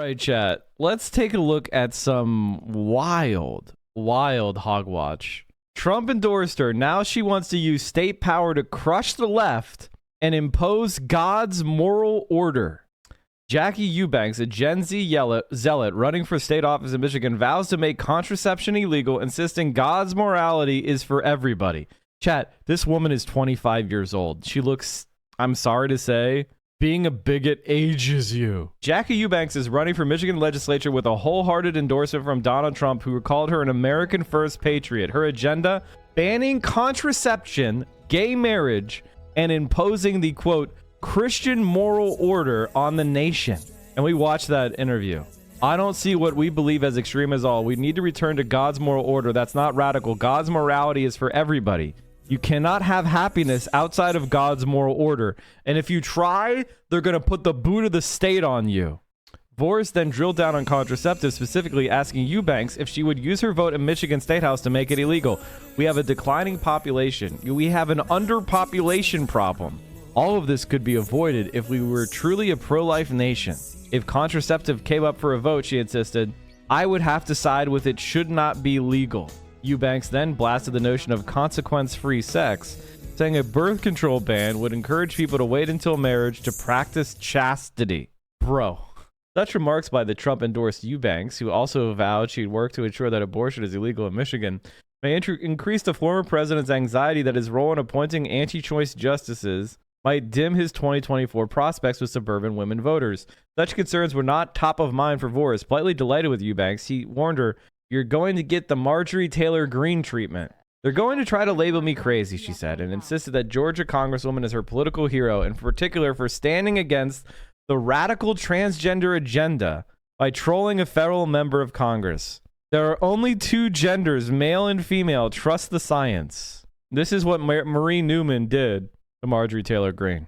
right, chat. Let's take a look at some wild hogwatch. Trump endorsed her. Now she wants to use state power to crush the left and impose God's moral order. Jacky Eubanks, a Gen Z zealot running for state office in Michigan, vows to make contraception illegal, insisting God's morality is for everybody. Chat, this woman is 25 years old. She looks, I'm sorry to say, being a bigot ages you. Jacky Eubanks is running for Michigan legislature with a wholehearted endorsement from Donald Trump, who called her an American first patriot. Her agenda, banning contraception, gay marriage, and imposing the, quote, Christian moral order on the nation. And we watched that interview. I don't see what we believe as extreme as all. We need to return to God's moral order. That's not radical. God's morality is for everybody. You cannot have happiness outside of God's moral order. And if you try, they're going to put the boot of the state on you. Voris then drilled down on contraceptives, specifically asking Eubanks if she would use her vote in Michigan State House to make it illegal. We have a declining population. We have an underpopulation problem. All of this could be avoided if we were truly a pro-life nation. If contraceptive came up for a vote, she insisted, I would have to side with it should not be legal. Eubanks then blasted the notion of consequence-free sex, saying a birth control ban would encourage people to wait until marriage to practice chastity. Bro. Such remarks by the Trump-endorsed Eubanks, who also vowed she'd work to ensure that abortion is illegal in Michigan, may increase the former president's anxiety that his role in appointing anti-choice justices might dim his 2024 prospects with suburban women voters. Such concerns were not top of mind for Voris. Politely delighted with Eubanks, he warned her, you're going to get the Marjorie Taylor Greene treatment. They're going to try to label me crazy, she said, and insisted that Georgia Congresswoman is her political hero, in particular for standing against the radical transgender agenda by trolling a federal member of Congress. There are only two genders, male and female. Trust the science. This is what Marie Newman did to Marjorie Taylor Greene.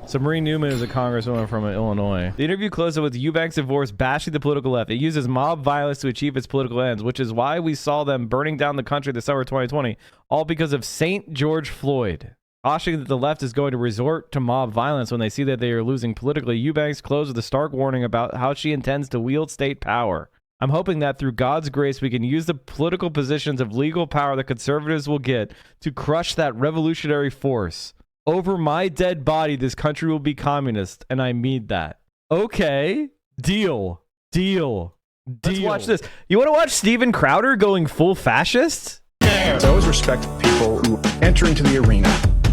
So Marie Newman is a congresswoman from Illinois. The interview closed with Eubanks and Voris bashing the political left. It uses mob violence to achieve its political ends, which is why we saw them burning down the country this summer of 2020, all because of St. George Floyd. Cautioning that the left is going to resort to mob violence when they see that they are losing politically, Eubanks closed with a stark warning about how she intends to wield state power. I'm hoping that through God's grace, we can use the political positions of legal power that conservatives will get to crush that revolutionary force. Over my dead body, this country will be communist, and I mean that. Okay, deal. Let's watch this. You want to watch Steven Crowder going full fascist? I always respect people who enter into the arena.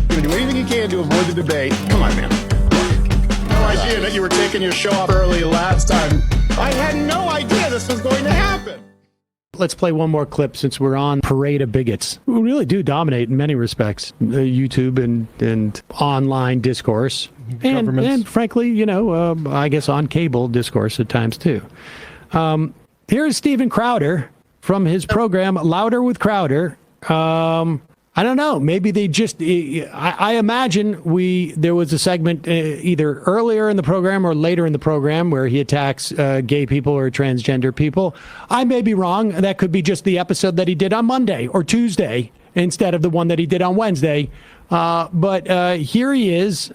You're going to do anything you can to avoid the debate. Come on, man. Look, no idea that you were taking your show off early last time. I had no idea this was going to happen. Let's play one more clip since we're on Parade of Bigots, who really do dominate in many respects, YouTube and online discourse, and frankly, you know, I guess on cable discourse at times too. Here's Steven Crowder from his program Louder with Crowder. I don't know. Maybe they just, I imagine there was a segment either earlier in the program or later in the program where he attacks gay people or transgender people. I may be wrong. That could be just the episode that he did on Monday or Tuesday instead of the one that he did on Wednesday. But here he is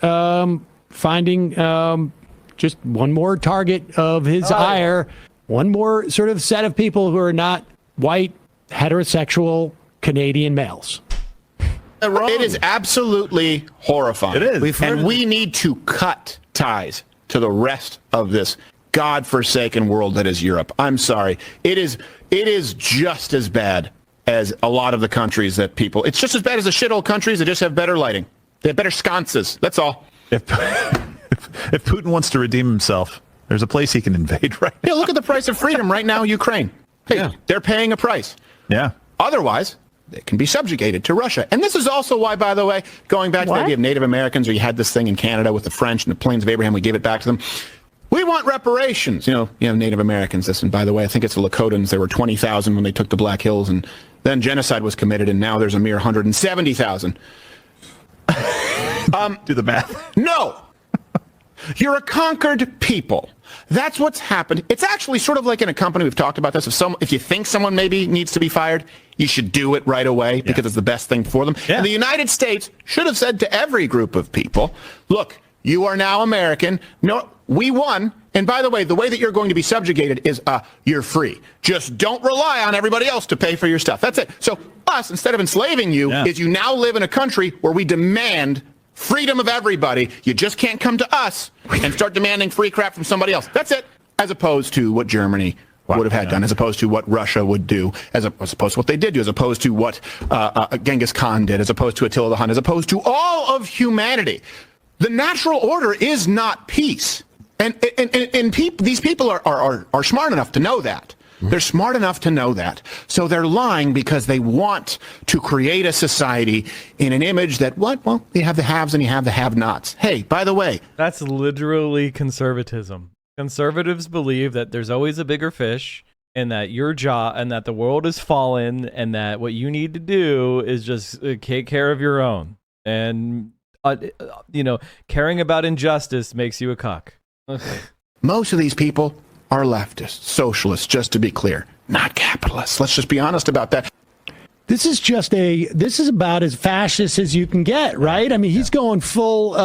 finding just one more target of his ire, one more sort of set of people who are not white, heterosexual Canadian males. It is absolutely horrifying. It is. And we need to cut ties to the rest of this godforsaken world that is Europe. I'm sorry. It is just as bad as a lot of the countries that people... It's just as bad as the shithole countries that just have better lighting. They have better sconces. That's all. If Putin wants to redeem himself, there's a place he can invade right now. Yeah, look at the price of freedom right now, Ukraine. Hey, they're paying a price. Yeah. Otherwise... they can be subjugated to Russia. And this is also why, by the way, going back to the idea of Native Americans, or you had this thing in Canada with the French and the Plains of Abraham, we gave it back to them. We want reparations. You know, Native Americans, this, and by the way, I think it's the Lakotans. There were 20,000 when they took the Black Hills, and then genocide was committed, and now there's a mere 170,000. Do the math. No. You're a conquered people. That's what's happened. It's actually sort of like in a company, we've talked about this. If you think someone maybe needs to be fired, you should do it right away because it's the best thing for them. Yeah. And the United States should have said to every group of people, look, you are now American. No, we won. And by the way that you're going to be subjugated is you're free. Just don't rely on everybody else to pay for your stuff. That's it. So us, instead of enslaving you, is you now live in a country where we demand freedom of everybody. You just can't come to us and start demanding free crap from somebody else. That's it. As opposed to what Germany would have had done, as opposed to what Russia would do, as opposed to what they did do, as opposed to what Genghis Khan did, as opposed to Attila the Hun, as opposed to all of humanity. The natural order is not peace. And these people are smart enough to know that. They're smart enough to know that. So they're lying because they want to create a society in an image that, well, you have the haves and you have the have-nots. Hey, by the way. That's literally conservatism. Conservatives believe that there's always a bigger fish and that your job and that the world is fallen and that what you need to do is just take care of your own. And, caring about injustice makes you a cuck. Most of these people are leftists, socialists, just to be clear, not capitalists. Let's just be honest about that. This is about as fascist as you can get, right? I mean, he's going full.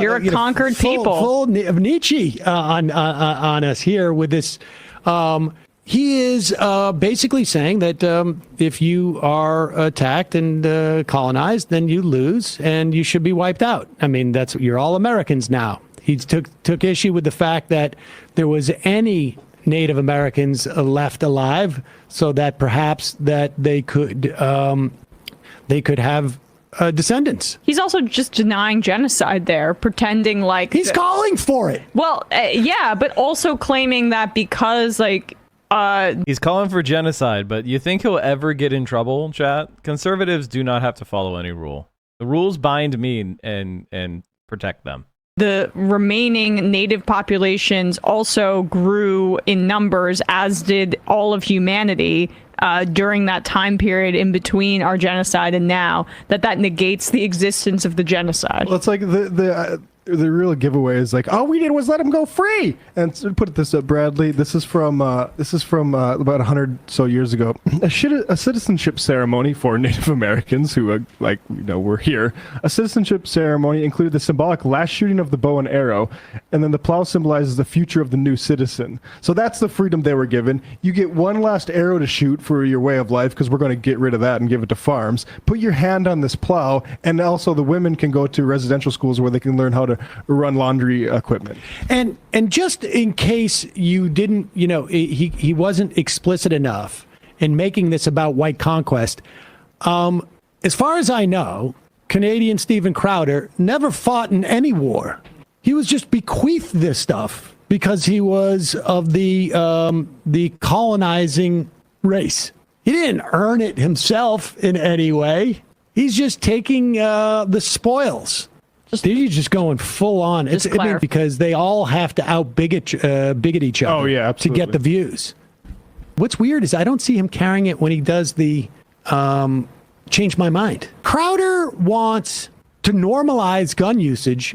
You're a conquered people. Full of Nietzsche on us here with this. He is basically saying that if you are attacked and colonized, then you lose and you should be wiped out. I mean, you're all Americans now. He took issue with the fact that there was any Native Americans left alive, so that perhaps that they could have descendants. He's also just denying genocide there, pretending like he's calling for it. Well, yeah, but also claiming that because he's calling for genocide, but you think he'll ever get in trouble, chat? Conservatives do not have to follow any rule. The rules bind me and protect them. The remaining native populations also grew in numbers, as did all of humanity during that time period in between our genocide and now. That negates the existence of the genocide. Well, it's like the real giveaway is like, all we did was let him go free. And to put this up, Bradley, this is from about 100 so years ago. A citizenship ceremony for Native Americans who were here. A citizenship ceremony included the symbolic last shooting of the bow and arrow, and then the plow symbolizes the future of the new citizen. So that's the freedom they were given. You get one last arrow to shoot for your way of life because we're going to get rid of that and give it to farms. Put your hand on this plow, and also the women can go to residential schools where they can learn how to run laundry equipment. And just in case you didn't, he wasn't explicit enough in making this about white conquest. As far as I know, Canadian Stephen Crowder never fought in any war. He was just bequeathed this stuff because he was of the colonizing race. He didn't earn it himself in any way. He's just taking the spoils. He's just going full on. It's because they all have to bigot each other. Oh, yeah, absolutely. To get the views. What's weird is I don't see him carrying it when he does the change my mind. Crowder wants to normalize gun usage.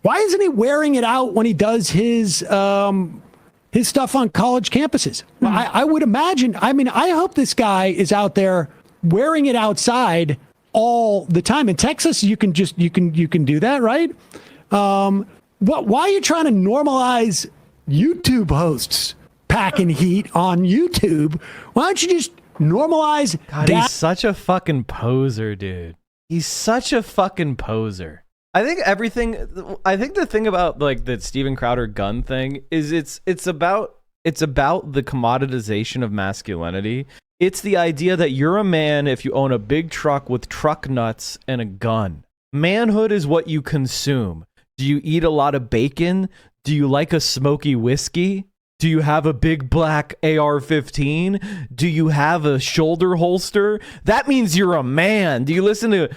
Why isn't he wearing it out when he does his stuff on college campuses? Well, I would imagine. I mean, I hope this guy is out there wearing it outside all the time. In Texas, you can do that, right? Why are you trying to normalize YouTube hosts packing heat on YouTube? Why don't you just normalize? God, he's such a fucking poser, dude. He's such a fucking poser. I think the thing about the Steven Crowder gun thing is it's about the commoditization of masculinity. It's the idea that you're a man if you own a big truck with truck nuts and a gun. Manhood is what you consume. Do you eat a lot of bacon? Do you like a smoky whiskey? Do you have a big black AR-15? Do you have a shoulder holster? That means you're a man. Do you listen to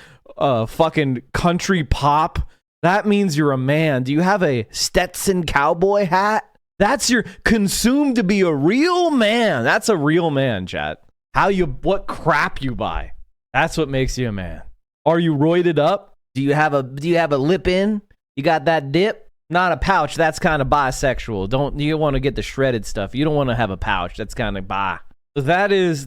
fucking country pop? That means you're a man. Do you have a Stetson cowboy hat? That's your consumed to be a real man. That's a real man, chat. What crap you buy. That's what makes you a man. Are you roided up? Do you have a lip in? You got that dip? Not a pouch. That's kind of bisexual. You want to get the shredded stuff. You don't want to have a pouch. That's kind of bi. That is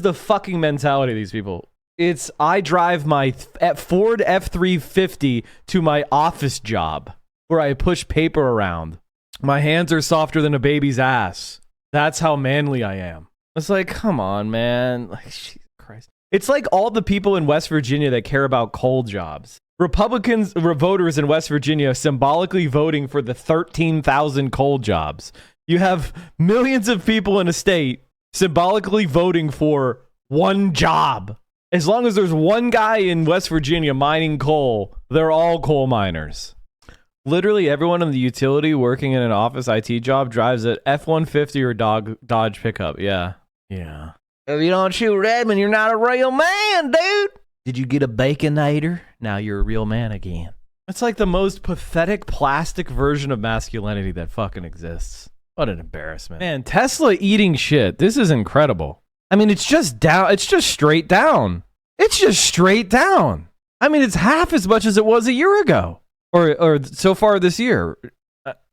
the fucking mentality of these people. It's I drive my Ford F-350 to my office job where I push paper around. My hands are softer than a baby's ass. That's how manly I am. It's like, come on, man. Like, Jesus Christ. It's like all the people in West Virginia that care about coal jobs. Republicans, voters in West Virginia symbolically voting for the 13,000 coal jobs. You have millions of people in a state symbolically voting for one job. As long as there's one guy in West Virginia mining coal, they're all coal miners. Literally everyone in the utility working in an office IT job drives an F-150 or Dodge pickup. Yeah. Yeah. If you don't shoot Redmond, you're not a real man, dude. Did you get a Baconator? Now you're a real man again. It's like the most pathetic plastic version of masculinity that fucking exists. What an embarrassment. Man, Tesla eating shit. This is incredible. I mean, it's just down. It's just straight down. It's just straight down. I mean, it's half as much as it was a year ago. Or so far this year.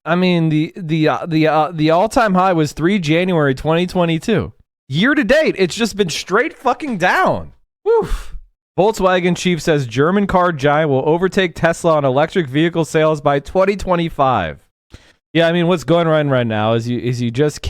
I mean, the all-time high was 3 January 2022. Year to date, it's just been straight fucking down. Woof. Volkswagen chief says German car giant will overtake Tesla on electric vehicle sales by 2025. Yeah, I mean, what's going on right now is you just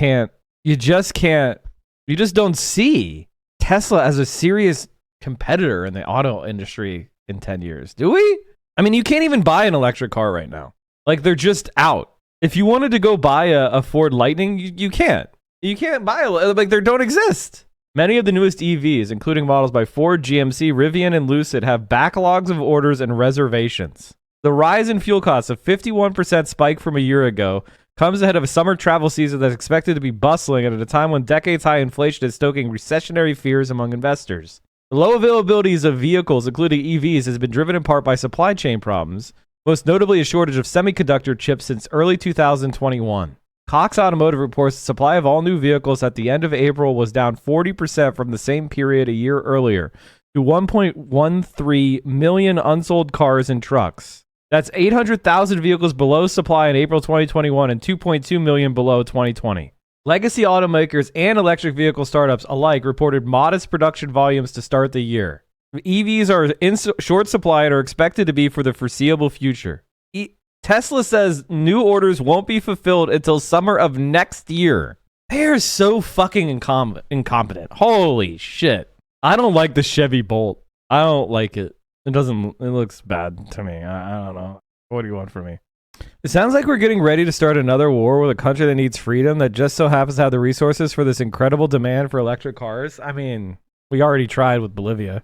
don't see Tesla as a serious competitor in the auto industry in 10 years. Do we? I mean, you can't even buy an electric car right now. Like, they're just out. If you wanted to go buy a Ford Lightning, you can't. You can't buy like, they don't exist. Many of the newest EVs, including models by Ford, GMC, Rivian, and Lucid, have backlogs of orders and reservations. The rise in fuel costs, a 51% spike from a year ago, comes ahead of a summer travel season that's expected to be bustling and at a time when decades-high inflation is stoking recessionary fears among investors. The low availabilities of vehicles, including EVs, has been driven in part by supply chain problems, most notably a shortage of semiconductor chips since early 2021. Cox Automotive reports the supply of all new vehicles at the end of April was down 40% from the same period a year earlier to 1.13 million unsold cars and trucks. That's 800,000 vehicles below supply in April 2021 and 2.2 million below 2020. Legacy automakers and electric vehicle startups alike reported modest production volumes to start the year. EVs are in short supply and are expected to be for the foreseeable future. Tesla says new orders won't be fulfilled until summer of next year. They are so fucking incompetent. Holy shit. I don't like the Chevy Bolt. I don't like it. It looks bad to me. I don't know. What do you want from me? It sounds like we're getting ready to start another war with a country that needs freedom that just so happens to have the resources for this incredible demand for electric cars. I mean, we already tried with Bolivia.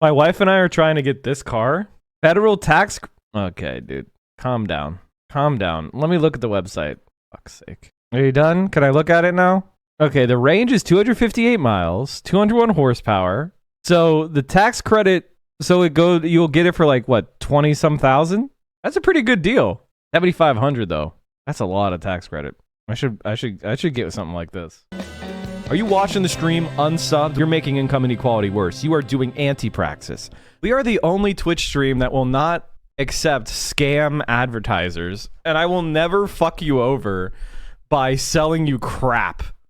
My wife and I are trying to get this car. Federal tax... Okay, dude. Calm down. Let me look at the website. Fuck's sake. Are you done? Can I look at it now? Okay, the range is 258 miles, 201 horsepower. So the tax credit... you'll get it for like, what, 20-some thousand? That's a pretty good deal. 7,500 though. That's a lot of tax credit. I should get something like this. Are you watching the stream unsubbed? You're making income inequality worse. You are doing anti-praxis. We are the only Twitch stream that will not accept scam advertisers, and I will never fuck you over by selling you crap.